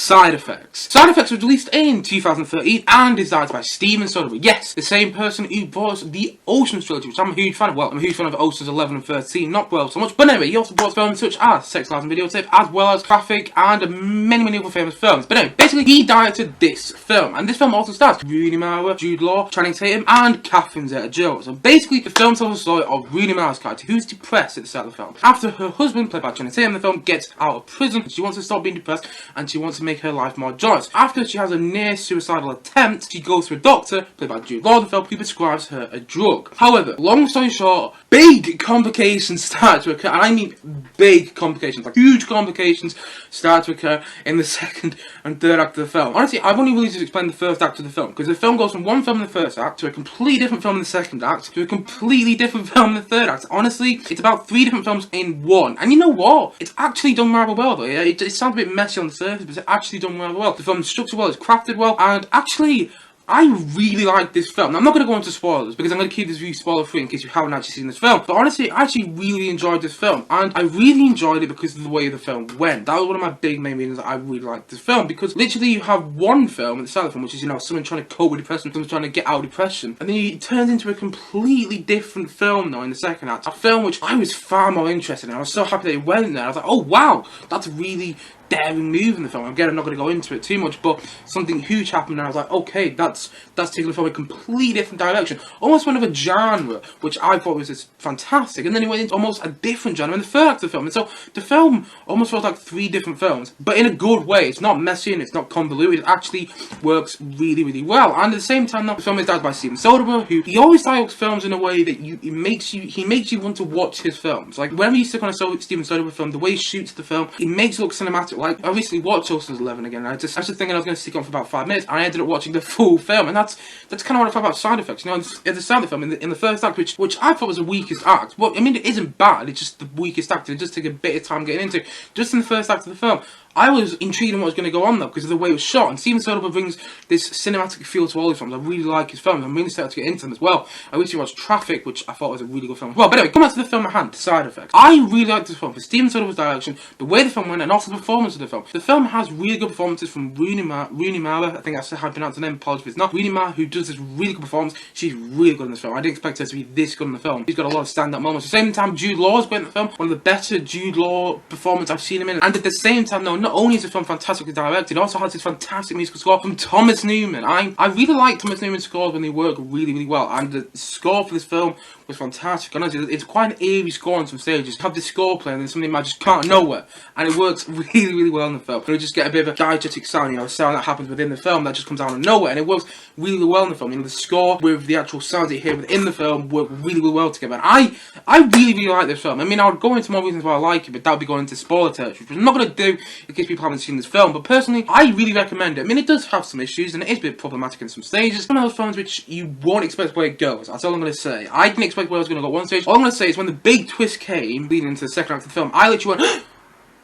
Side Effects. Side Effects was released in 2013 and is directed by Steven Soderbergh. Yes, the same person who brought us the Ocean's trilogy, which I'm a huge fan of. Well, I'm a huge fan of Ocean's 11 and 13, not 12 so much. But anyway, he also brought films such as Sex, Lies and Videotape, as well as Traffic and many other famous films. But anyway, basically he directed this film, and this film also stars Rooney Mara, Jude Law, Tatum, and Catherine Zeta-Jones. And basically, the film tells the story of Rooney Mara's character, who's depressed at the start of the film. After her husband, played by Tatum, the film gets out of prison, she wants to stop being depressed and she wants to make her life more joyous. After she has a near suicidal attempt, she goes to a doctor, played by Jude Law, the film, who prescribes her a drug. However, long story short, big complications start to occur, and I mean big complications, like huge complications start to occur in the second and third act of the film. Honestly, I've only really just explained the first act of the film, because the film goes from one film in the first act to a completely different film in the second act to a completely different film in the third act. Honestly, it's about 3 different films in one, and you know what? It's actually done rather well though. Yeah, it sounds a bit messy on the surface, but it's actually done rather well. The film's structured well, it's crafted well, and actually, I really like this film. Now, I'm not going to go into spoilers because I'm going to keep this review spoiler free in case you haven't actually seen this film. But honestly, I actually really enjoyed this film, and I really enjoyed it because of the way the film went. That was one of my big main reasons that I really liked this film, because literally you have one film at the start of the film, which is, you know, someone trying to cope with depression, someone trying to get out of depression, and then it turns into a completely different film now in the second act. A film which I was far more interested in. I was so happy that it went there. I was like, oh wow, that's a really daring move in the film. Again, I'm not going to go into it too much, but something huge happened and I was like, okay, that's taking the film in a completely different direction. Almost one of a genre, which I thought was just fantastic. And then it went into almost a different genre in the third act of the film. And so the film almost feels like 3 different films, but in a good way. It's not messy and it's not convoluted. It actually works really well. And at the same time, the film is directed by Steven Soderbergh, who he always directs films in a way that he makes you want to watch his films. Like whenever you stick on a Steven Soderbergh film, the way he shoots the film, it makes it look cinematic. Like, I recently watched Ocean's 11 again, and I was just thinking I was going to stick on for about 5 minutes, and I ended up watching the full film, and that's kind of what I thought about Side Effects. You know, at the start of the film, in the first act, which I thought was the weakest act. Well, I mean, it isn't bad, it's just the weakest act, and it just took a bit of time getting into. Just in the first act of the film, I was intrigued in what was going to go on though, because of the way it was shot, and Steven Soderbergh brings this cinematic feel to all his films. I really like his films, I'm really started to get into them as well. I recently watched Traffic, which I thought was a really good film as well. But anyway, come on to the film at hand, Side Effects. I really liked this film for Steven Soderbergh's direction, the way the film went, and also the performance of the film. The film has really good performances from Rooney Mara, I think that's how I pronounce her name, apologies if it's not. Rooney Mara, who does this really good performance. She's really good in this film. I didn't expect her to be this good in the film. She's got a lot of stand-up moments. At the same time, Jude Law is great in the film. One of the better Jude Law performances I've seen him in. And at the same time, no, not only is the film fantastically directed, it also has this fantastic musical score from Thomas Newman. I really like Thomas Newman's scores when they work really well, and the score for this film was fantastic. Honestly, it's quite an eerie score on some stages. You have this score playing and then something might just come out of nowhere, and it works really well in the film. You just get a bit of a diegetic sound, you know, a sound that happens within the film that just comes out of nowhere, and it works really well in the film. You know, the score with the actual sounds that you hear within the film work really well together. And I really like this film. I mean, I would go into more reasons why I like it, but that would be going into spoiler territory, which I'm not going to do in case people haven't seen this film. But personally, I really recommend it. I mean, it does have some issues, and it is a bit problematic in some stages. It's one of those films which you won't expect where it goes. That's all I'm going to say. I didn't expect where I was going to go at one stage. All I'm going to say is when the big twist came, leading into the second act of the film, I literally went,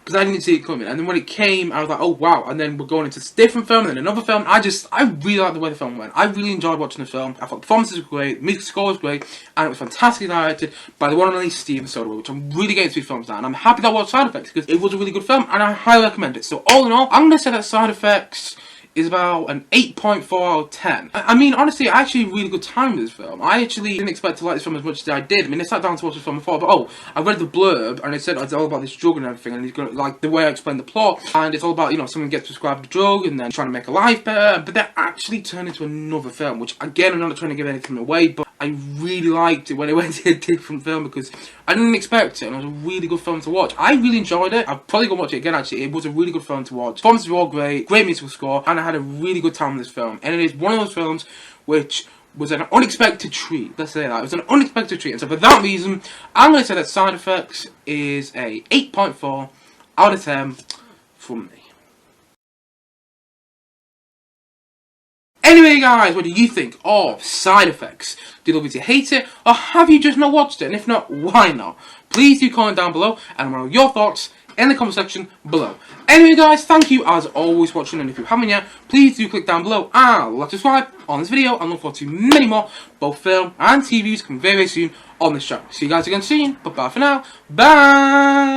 because I didn't see it coming. And then when it came, I was like, oh wow. And then we're going into this different film, and then another film. I really liked the way the film went. I really enjoyed watching the film. I thought the performances were great, the music score was great, and it was fantastically directed by the one and only Steven Soderbergh, which I'm really getting to these films now. And I'm happy that I watched Side Effects, because it was a really good film, and I highly recommend it. So all in all, I'm going to say that Side Effects is about an 8.4 out of 10. I mean, honestly, I actually had a really good time with this film. I actually didn't expect to like this film as much as I did. I mean, I sat down to watch this film before, but oh, I read the blurb, and it said it's all about this drug and everything, and it's got, like, the way I explained the plot, and it's all about, you know, someone gets prescribed a drug, and then trying to make a life better, but that actually turned into another film, which, again, I'm not trying to give anything away, but I really liked it when it went to a different film, because I didn't expect it, and it was a really good film to watch. I really enjoyed it. I'll probably go watch it again, actually. It was a really good film to watch. Performances were all great musical score, and I had a really good time with this film. And it is one of those films which was an unexpected treat. Let's say that. It was an unexpected treat. And so for that reason, I'm going to say that Side Effects is a 8.4 out of 10 from me. Anyway guys, what do you think of Side Effects? Do you love it, do you hate it, or have you just not watched it? And if not, why not? Please do comment down below, and I want your thoughts in the comment section below. Anyway guys, thank you as always for watching, and if you haven't yet, please do click down below and like subscribe on this video, and look forward to many more, both film and TV reviews coming very soon on this channel. See you guys again soon, but bye for now, bye!